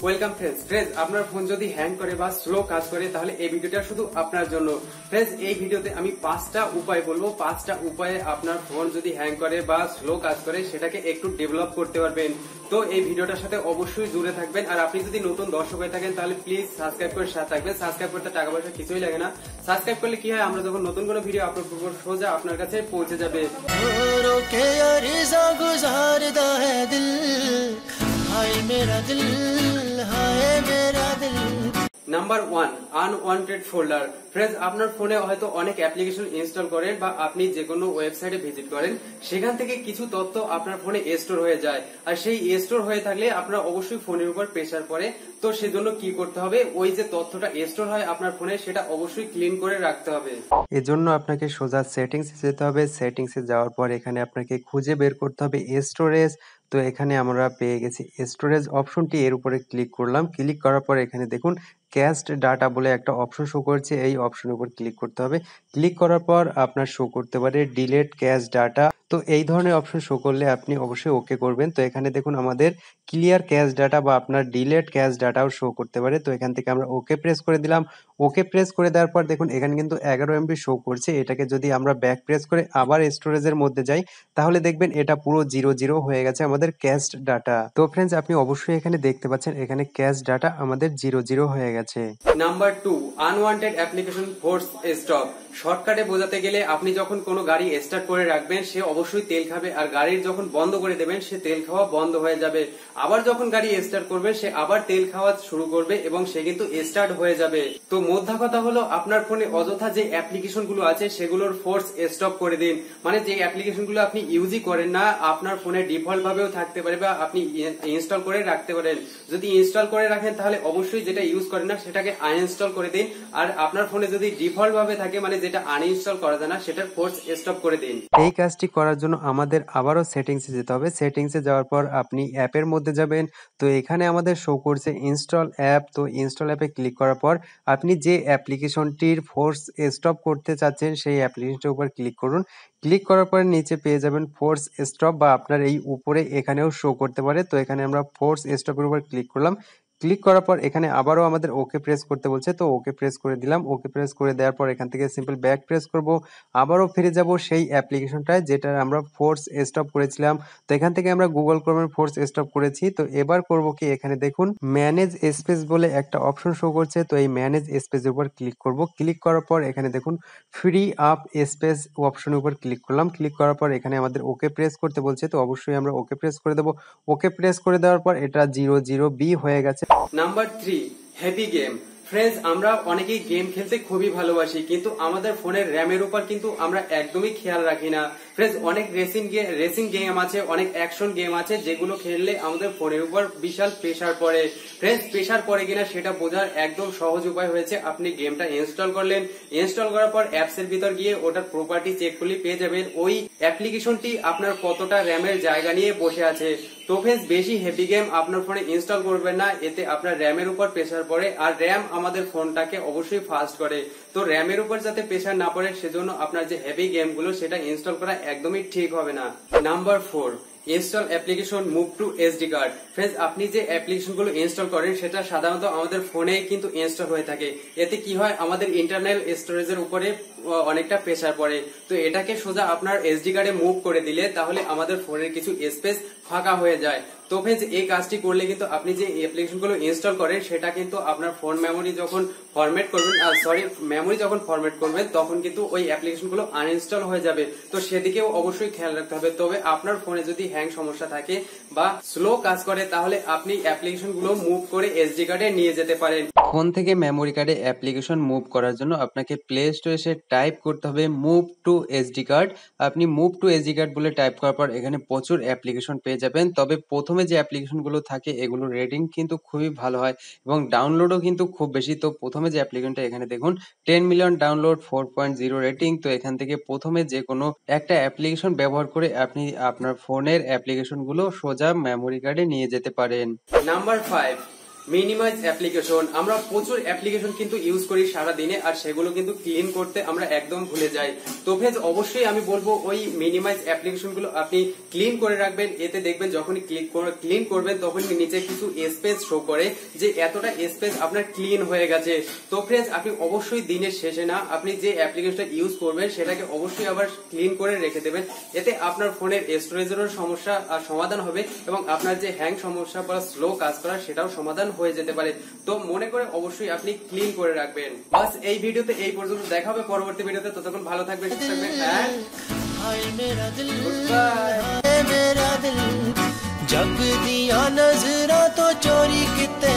Welcome friends আপনার phone যদি hang করে বা স্লো কাজ করে তাহলে এই ভিডিওটা শুধু আপনার জন্য। ফ্রেন্ডস এই ভিডিওতে আমি 5টা উপায় বলবো, 5টা উপায়ে আপনার ফোন যদি হ্যাং করে বা স্লো কাজ করে সেটাকে একটু ডেভেলপ করতে পারবেন। তো এই ভিডিওটার সাথে অবশ্যই জুড়ে থাকবেন। আর আপনি যদি নতুন দর্শক হয়ে থাকেন তাহলে প্লিজ সাবস্ক্রাইব করে সাথে থাকবেন। সাবস্ক্রাইব করতে টাকা পয়সা কিছুই লাগে না। সাবস্ক্রাইব করলে কি হয়, আমরা যখন নতুন কোনো ভিডিও আপলোড করবো সোজা আপনার কাছে পৌঁছে যাবে। Number 1, unwanted folder. ফ্রেন্ডস আপনার ফোনে হয়তো অনেক অ্যাপ্লিকেশন ইনস্টল করেন বা আপনি যে কোনো ওয়েবসাইটে ভিজিট করেন, সেখান থেকে কিছু তথ্য আপনার ফোনে স্টোর হয়ে যায়। আর সেই স্টোর হয়ে থাকলে আপনার অবশ্যই ফোনের উপর প্রেসার পড়ে। তো সেজন্য কি করতে হবে, ওই যে তথ্যটা স্টোর হয় আপনার ফোনে সেটা অবশ্যই ক্লিন করে রাখতে হবে। এজন্য আপনাকে সোজা সেটিংসে যেতে হবে। সেটিংসে যাওয়ার পর এখানে আপনাকে খুঁজে বের করতে হবে স্টোরেজ। তো এখানে আমরা পেয়ে গেছি স্টোরেজ অপশনটি, এর উপরে ক্লিক করলাম। ক্লিক করার পর এখানে দেখুন ক্যাশড ডাটা বলে একটা অপশন শো করছে, এই অপশনের উপর ক্লিক করতে হবে। ক্লিক করার পর আপনার শো করতে পারে ডিলেট ক্যাশ ডাটা। তো এই ধরনের অপশন শো করলে আপনি অবশ্যই ওকে করবেন। তো এখানে দেখুন আমাদের ক্লিয়ার ক্যাশ ডাটা বা আপনার ডিলেট ক্যাশ ডাটাও শো করতে পারে। তো এখান থেকে আমরা ওকে প্রেস করে দিলাম। ওকে প্রেস করে দেওয়ার পর দেখুন এখানে কিন্তু 11 MB শো করছে। এটাকে যদি আমরা ব্যাক প্রেস করে আবার স্টোরেজের মধ্যে যাই তাহলে দেখবেন এটা পুরো 0 হয়ে গেছে আমাদের ক্যাশড ডাটা। তো ফ্রেন্ডস আপনি অবশ্যই এখানে দেখতে পাচ্ছেন এখানে ক্যাশ ডাটা আমাদের 0 হয়ে গেছে। Number 2, unwanted application force stop. শর্টকাটে বোঝাতে গেলে আপনি যখন কোনো গাড়ি স্টার্ট করে রাখবেন সে অবশ্যই তেল খাবে, আর গাড়ির যখন বন্ধ করে দেবেন সে তেল খাওয়া বন্ধ হয়ে যাবে। আবার যখন গাড়ি স্টার্ট করবে সে আবার তেল খাওয়া শুরু করবে এবং সে কিন্তু স্টার্ট হয়ে যাবে। তো মোদ্দা কথা হলো আপনার ফোনে অযথা যে অ্যাপ্লিকেশন গুলো আছে সেগুলোর ফোর্স স্টপ করে দিন। মানে যে অ্যাপ্লিকেশন গুলো আপনি ইউজই করেন না, আপনার ফোনে ডিফল্ট ভাবেও থাকতে পারে বা আপনি ইনস্টল করে রাখতে পারেন। যদি ইনস্টল করে রাখেন তাহলে অবশ্যই যেটা ইউজ করেন না সেটাকে আনইনস্টল করে দিন। আর আপনার ফোনে যদি ডিফল্ট ভাবে থাকে মানে যেটা আনইনস্টল করা যায় না সেটার ফোর্স স্টপ করে দিন। এই কাজটি করার জন্য আমাদের আবারও সেটিংসে যেতে হবে। সেটিংসে যাওয়ার পর আপনি অ্যাপের মধ্যে যাবেন। তো এখানে আমাদের শো করছে ইনস্টল অ্যাপ। তো ইনস্টল অ্যাপে ক্লিক করার পর আপনি যে অ্যাপ্লিকেশনটির ফোর্স স্টপ করতে চাচ্ছেন সেই অ্যাপ্লিকেশনটির উপর ক্লিক করুন। ক্লিক করার পরে নিচে পেয়ে যাবেন ফোর্স স্টপ, বা আপনার এই উপরে এখানেও শো করতে পারে। তো এখানে আমরা ফোর্স স্টপের উপর ক্লিক করলাম। ক্লিক করার পর এখানে আবারও আমাদের ওকে প্রেস করতে বলছে, তো ওকে প্রেস করে দিলাম। ওকে প্রেস করে দেওয়ার পর এখান থেকে সিম্পল ব্যাক প্রেস করব। আবারও ফিরে যাব সেই অ্যাপ্লিকেশনটায় যেটা আমরা ফোর্স স্টপ করেছিলাম। তো এখান থেকে আমরা গুগল ক্রোমের ফোর্স স্টপ করেছি। তো এবার করব কি, এখানে দেখুন ম্যানেজ স্পেস বলে একটা অপশন শো করছে। তো এই ম্যানেজ স্পেসের উপর ক্লিক করব। ক্লিক করার পর এখানে দেখুন ফ্রি আপ স্পেস অপশনের উপর ক্লিক করলাম। ক্লিক করার পর এখানে আমাদের ওকে প্রেস করতে বলছে, তো অবশ্যই আমরা ওকে প্রেস করে দেবো। ওকে প্রেস করে দেওয়ার পর এটা 00B হয়ে গেছে। Number 3, heavy game. ফ্রেন্ডস আমরা অনেকেই গেম খেলতে খুবই ভালোবাসি, কিন্তু আমাদের ফোনের র্যামের উপর কিন্তু আমরা একদমই খেয়াল রাখি না। ফ্রেন্ডস অনেক রেসিং গেম আছে, অনেক অ্যাকশন গেম আছে যেগুলো খেললে আমাদের ফোনের উপর বিশাল প্রেসার পড়ে। ফ্রেন্ডস প্রেসার পড়ে কিনা সেটা বোঝার একদম সহজ উপায় হয়েছে আপনি গেমটা ইনস্টল করলেন। ইনস্টল করার পর অ্যাপস এর ভিতর গিয়ে ওটার প্রপার্টি চেক করলে পেয়ে যাবেন ওই অ্যাপ্লিকেশনটি আপনার কতটা র্যামের জায়গা নিয়ে বসে আছে। তো ফ্রেন্ডস বেশি হেভি গেম আপনার ফোনে ইনস্টল করবেন না, এতে আপনার র্যামের উপর প্রেসার পড়ে। আর র্যাম আমাদের ফোনটাকে অবশ্যই ফাস্ট করে। তো র্যামের উপর যাতে প্রেসার না পড়ে সেজন্য আপনার যে হেভি গেমগুলো সেটা ইনস্টল করা একদমই ঠিক হবে না। Number 4, install application move to SD card. Friends আপনি যে অ্যাপ্লিকেশন গুলো ইনস্টল করেন সেটা সাধারণত আমাদের ফোনে কিন্তু ইনস্টল হয়ে থাকে। এতে কি হয়, আমাদের ইন্টারনাল স্টোরেজের উপরে অনেকটা প্রেসার পড়ে। তো এটাকে সোজা আপনার এসডি কার্ডে মুভ করে দিলে তাহলে আমাদের ফোনের কিছু স্পেস ফাঁকা হয়ে যায়। তো ফ্রেন্ডস এই কাজটি করলে কিন্তু আপনি যে অ্যাপ্লিকেশন গুলো ইনস্টল করেন সেটা কিন্তু আপনার ফোন মেমোরি যখন ফরম্যাট করবেন তখন কিন্তু ওই অ্যাপ্লিকেশন গুলো আনইনস্টল হয়ে যাবে। তো সেদিকেও অবশ্যই খেয়াল রাখতে হবে। তবে আপনার ফোনে যদি হ্যাং সমস্যা থাকে বা স্লো কাজ করে তাহলে আপনি অ্যাপ্লিকেশন গুলো মুভ করে এসডি কার্ডে নিয়ে যেতে পারেন। ফোন থেকে মেমোরি কার্ডে অ্যাপ্লিকেশন মুভ করার জন্য আপনাকে প্লে স্টোরে এসে টাইপ করতে হবে মুভ টু এসডি কার্ড। আপনি মুভ টু এসডি কার্ড বলে টাইপ করার পর এখানে প্রচুর অ্যাপ্লিকেশন পেয়ে যাবেন। তবে প্রথমে যে অ্যাপ্লিকেশনগুলো থাকে এগুলোর রেটিং কিন্তু খুবই ভালো হয় এবং ডাউনলোডও কিন্তু খুব বেশি। তো প্রথমে যে অ্যাপ্লিকেশনটা এখানে দেখুন 10 মিলিয়ন ডাউনলোড, 4.0 রেটিং। তো এখান থেকে প্রথমে যে কোনো একটা অ্যাপ্লিকেশন ব্যবহার করে আপনি আপনার ফোনের অ্যাপ্লিকেশনগুলো সোজা মেমোরি কার্ডে নিয়ে যেতে পারেন। নাম্বার 5, মিনিমাইজ অ্যাপ্লিকেশন, আমরা প্রচুর অ্যাপ্লিকেশন কিন্তু ইউজ করি সারা দিনে, আর সেগুলো কিন্তু ক্লিন করতে আমরা একদম ভুলে যাই। তো ফ্রেন্ডস অবশ্যই আমি বলবো ওই মিনিমাইজ অ্যাপ্লিকেশন গুলো আপনি ক্লিন করে রাখবেন। এতে দেখবেন যখনই ক্লিন করবেন তখনই নিচে কিছু স্পেস শো করে যে এতটা স্পেস আপনার ক্লিন হয়ে গেছে। তো ফ্রেন্ডস আপনি অবশ্যই দিনের শেষে না, আপনি যে অ্যাপ্লিকেশনটা ইউজ করবেন সেটাকে অবশ্যই আবার ক্লিন করে রেখে দেবেন। এতে আপনার ফোনের স্টোরেজেরও সমস্যা সমাধান হবে এবং আপনার যে হ্যাং সমস্যা বা স্লো কাজ করা সেটাও সমাধান হয়ে যেতে পারে। তো মনে করে অবশ্যই আপনি ক্লিন করে রাখবেন। বাস এই ভিডিওতে এই পর্যন্ত, দেখা হবে পরবর্তী ভিডিওতে। ততক্ষণ ভালো থাকবেন, সুস্থ থাকবেন, जग दिया नजरा तो चोरी किते